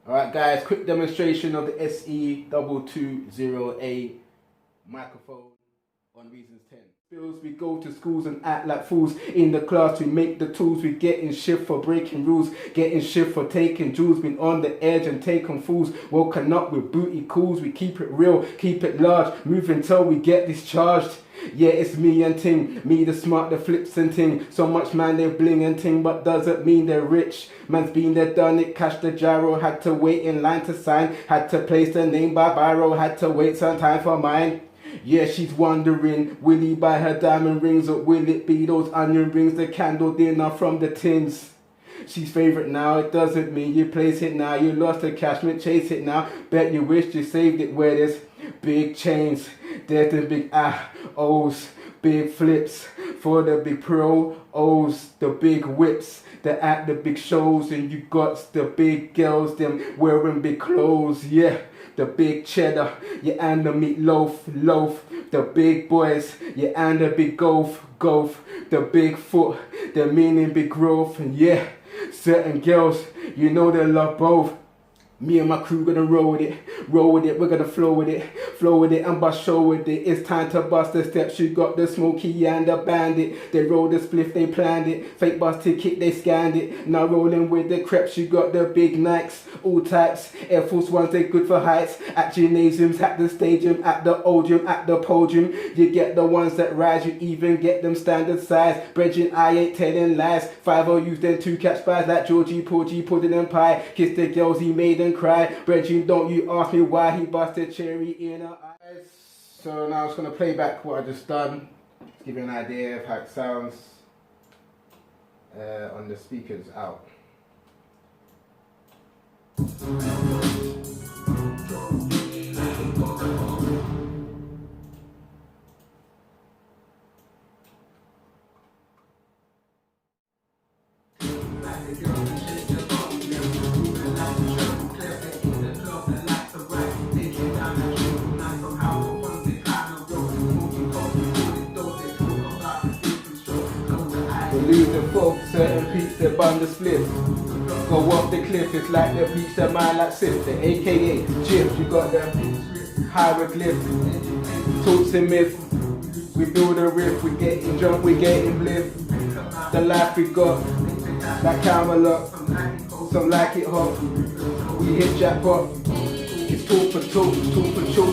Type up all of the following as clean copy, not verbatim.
Alright guys, quick demonstration of the SE2200A microphone on Reasons 10. We go to schools and act like fools. In the class we make the tools. We getting shift for breaking rules, getting shift for taking jewels. Been on the edge and taking fools. Woken up with booty calls. We keep it real, keep it large. Move until we get discharged. Yeah, it's me and Ting, me the smart, the flips and Ting. So much man they bling and Ting, but doesn't mean they're rich. Man's been there, done it, cash the gyro. Had to wait in line to sign, had to place the name by biro. Had to wait some time for mine. Yeah, she's wondering, will he buy her diamond rings or will it be those onion rings, the candle dinner from the Tingz? She's favorite now, it doesn't mean you place it now. You lost the cashman, chase it now. Bet you wish you saved it where there's big chains. There's the big O's, big flips for the big pro O's, the big whips. They're at the big shows and you got the big girls, them wearing big clothes, yeah. The big cheddar, yeah, and the meatloaf, loaf. The big boys, yeah, and the big golf. The big foot, the meaning big growth, and yeah, certain girls, you know they love both. Me and my crew gonna roll with it, we're gonna flow with it, and bust show with it. It's time to bust the steps, you got the smoky and the bandit. They rolled the spliff, they planned it, fake bus ticket, they scanned it. Now rolling with the creps, you got the big Nikes, all types, Air Force Ones, they good for heights. At gymnasiums, at the stadium, at the old gym, at the podium. You get the ones that rise, you even get them standard size. Bridging, I ain't telling lies, 5-0 use them 2 catch spies like Georgie, Porgy, pudding and pie. Kiss the girls, he made them cry. Brethren, don't you ask me why he busted cherry in her eyes. So now I'm just going to play back what I just done, to give you an idea of how it sounds on the speakers out. Lose the folk, certain peaks that bun the split. Go off the cliff, it's like the beach that mine like sift. The AKA chips, you got the hieroglyph. Talks and myth, we build a riff, we getting drunk, we getting bliff. The life we got, like Camelot, some like it hot. We hit jackpot. It's talk for talk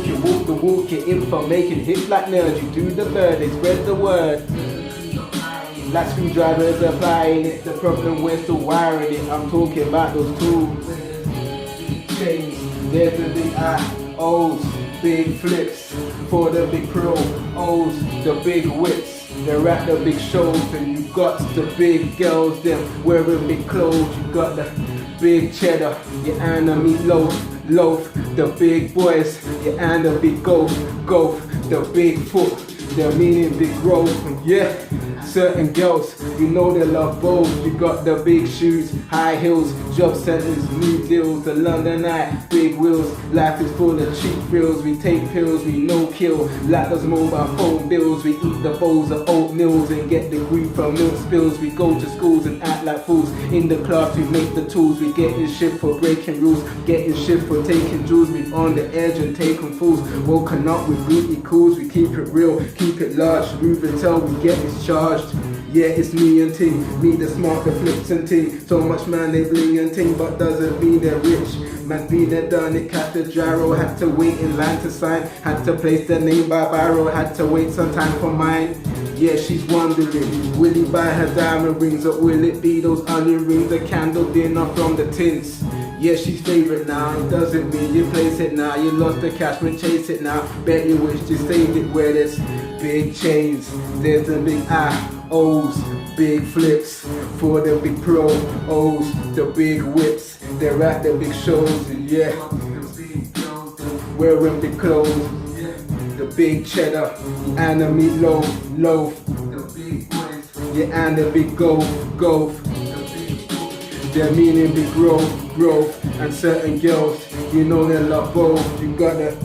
you walk the walk, you in for making hits like nerds. You do the bird, they spread the word. Like screwdrivers applying it, the problem we're still wiring it. I'm talking about those tools. Chains, there's the big O's, big flips for the big pro O's, the big whips. They're at the big shows and you got the big girls, them wearing big clothes. You got the big cheddar, yeah, and the meatloaf, loaf. The big boys, yeah, and the big golf. The big foot, they're meaning big growth, and yeah. Certain girls, you know they love both. You got the big shoes, high heels, job centers, new deals, the London eye, big wheels. Life is full of cheap thrills. We take pills, we no kill. Like those mobile phone bills. We eat the bowls of oatmeals and get the grief from milk spills. We go to schools and act like fools. In the class we make the tools. We getting shit for breaking rules, getting shit for taking jewels. We on the edge and taking fools. Woken up with booty calls. We keep it real, keep it large. Move until we get discharged. Yeah, it's me and Ting, me the smart, the flips and Ting. So much man they bling and Ting, but doesn't mean they're rich. Man's been there, done it, cash the gyro. Had to wait in line to sign, had to place the name by biro. Had to wait some time for mine. Yeah, she's wondering, will he buy her diamond rings or will it be those onion rings, the candle dinner from the Tingz? Yeah, she's favorite now, it doesn't mean you place it now. You lost the cashman, chase it now. Bet you wish you saved it where there's big chains. There's the big O's, big flips for the big pro O's, the big whips. They're at the big shows, and yeah, wearing big clothes. The big cheddar and the meatloaf, loaf. Yeah, and the big golf. They're meaning big growth, and certain girls, you know they love both. You gotta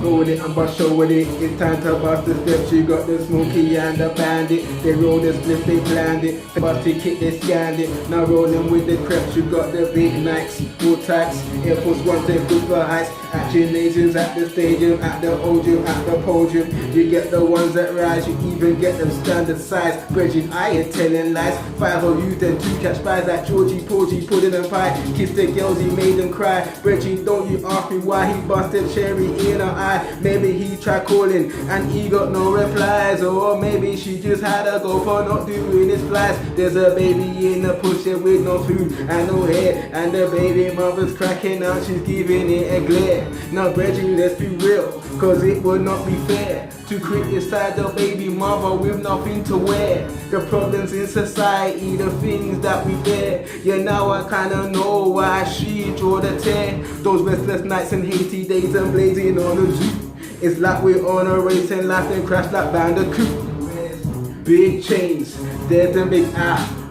Go with it and bust show with it. It's time to bust the steps. You got the Smokey and the Bandit. They roll the split, they planned it. Bust the kick, they scanned it. Now rolling with the creps. You got the big Nikes, full tax. Air Force Ones, they good for heights. At gymnasiums, at the stadium, at the podium, at the podium. You get the ones that rise. You even get them standard size. Bridging, I ain't telling lies. 5 of you, then 2 catch spies like Georgie, Porgy, pudding and pie. Kiss the girls, he made them cry. Bridging, don't you ask me why he busted Cherry in her eye. Maybe he tried calling and he got no replies. Or maybe she just had a go for not doing his flies. There's a baby in the pusher with no food and no hair. And the baby mother's cracking out, she's giving it a glare. Now Bridging, let's be real, cause it would not be fair to criticize the baby mother with nothing to wear. The problems in society, the things that we bear. Yeah, now I kinda know why she drew the tear. Those restless nights and Haiti days and blazing on the zoo. It's like we're on a race and life and crash like Bandicoot. Big chains, there's the big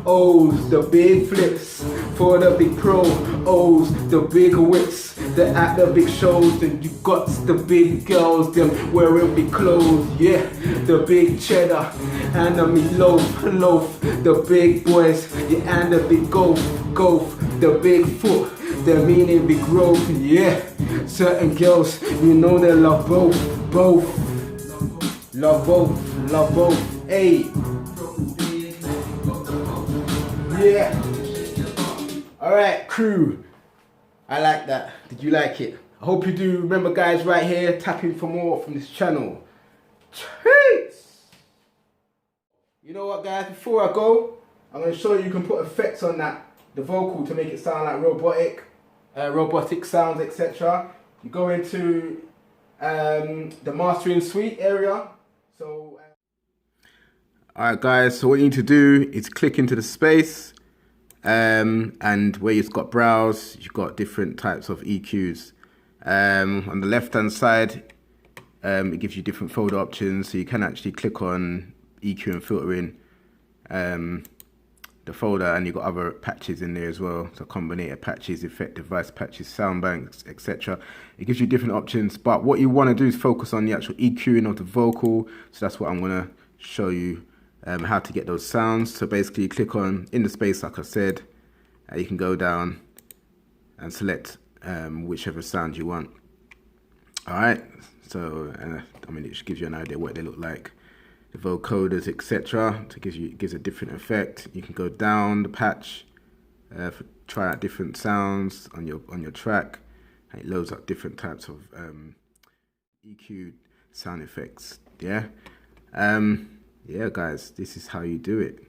O's, the big flips for the big pro O's, the big whips, the at the big shows. Then you got the big girls, them wearing big clothes, yeah. The big cheddar and the meatloaf, loaf, the big boys, yeah, and the big golf, the big foot, the meaning big growth, yeah. Certain girls, you know they love both, love both, hey. Yeah. Alright, crew. I like that. Did you like it? I hope you do. Remember, guys, right here, tap in for more from this channel. Cheers! You know what, guys? Before I go, I'm going to show you can put effects on that, the vocal, to make it sound like robotic sounds, etc. You go into the mastering suite area. So. Alright guys, so what you need to do is click into the space and where you've got browse, you've got different types of EQs. On the left hand side, it gives you different folder options, so you can actually click on EQ and filtering the folder, and you've got other patches in there as well, so combinator patches, effect device patches, sound banks, etc. It gives you different options, but what you want to do is focus on the actual EQing of the vocal, so that's what I'm going to show you. How to get those sounds. So basically you click on in the space, like I said, you can go down and select whichever sound you want. Alright, so I mean, it gives you an idea what they look like, the vocoders, etc. So it gives a different effect. You can go down the patch, try out different sounds on your track, and it loads up different types of EQ sound effects. Yeah. Yeah, guys, this is how you do it.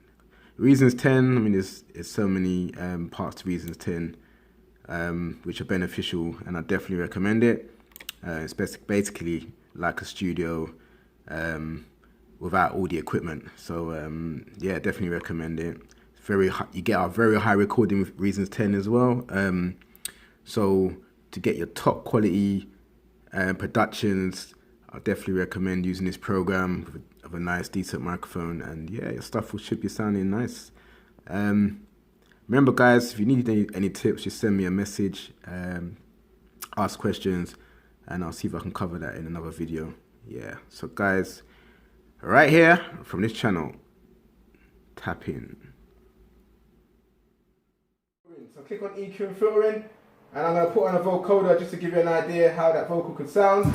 Reasons 10, I mean, there's so many parts to Reasons 10 which are beneficial, and I definitely recommend it. It's basically like a studio without all the equipment. So yeah, definitely recommend it. It's very high, you get a very high recording with Reasons 10 as well. So to get your top quality productions, I definitely recommend using this program of a nice decent microphone, and yeah, your stuff should be sounding nice. Remember guys, if you need any tips, just send me a message, ask questions, and I'll see if I can cover that in another video. Yeah, so guys, right here from this channel, tap in. So click on EQ and filtering, and I'm going to put on a vocoder just to give you an idea how that vocal could sound.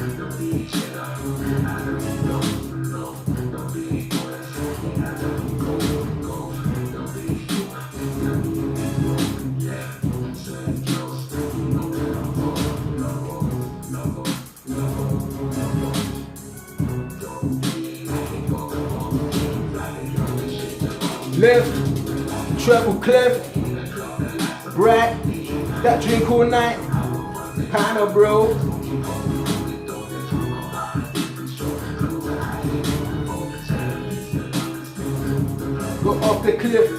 Left, treble clef, bright, that drink all night, kinda bro. Go off the cliff.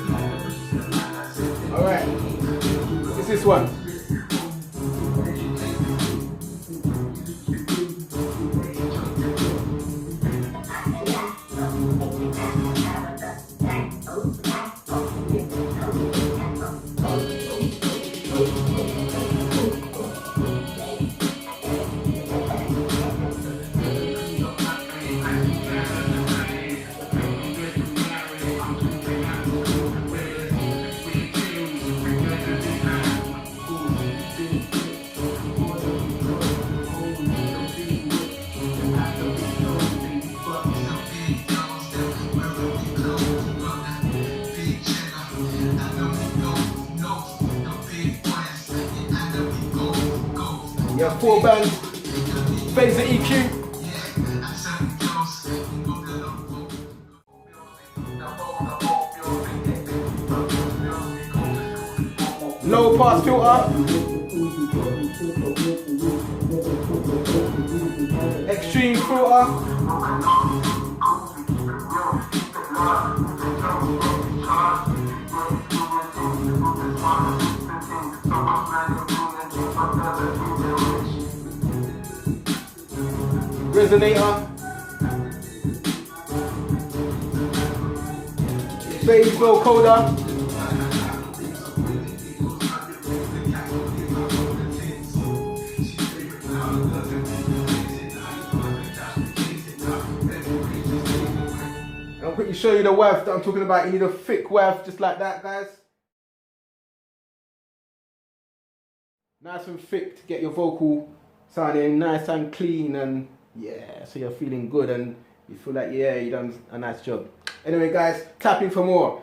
Alright, it's this one. 4 bands, phaser EQ. Low pass filter. Extreme filter. Resonator. Phase vocoder. I'll quickly show you the wav that I'm talking about. You need a thick wav just like that, guys. Nice and thick to get your vocal sounding nice and clean, and yeah, so you're feeling good and you feel like, yeah, you done a nice job. Anyway, guys, tap in for more.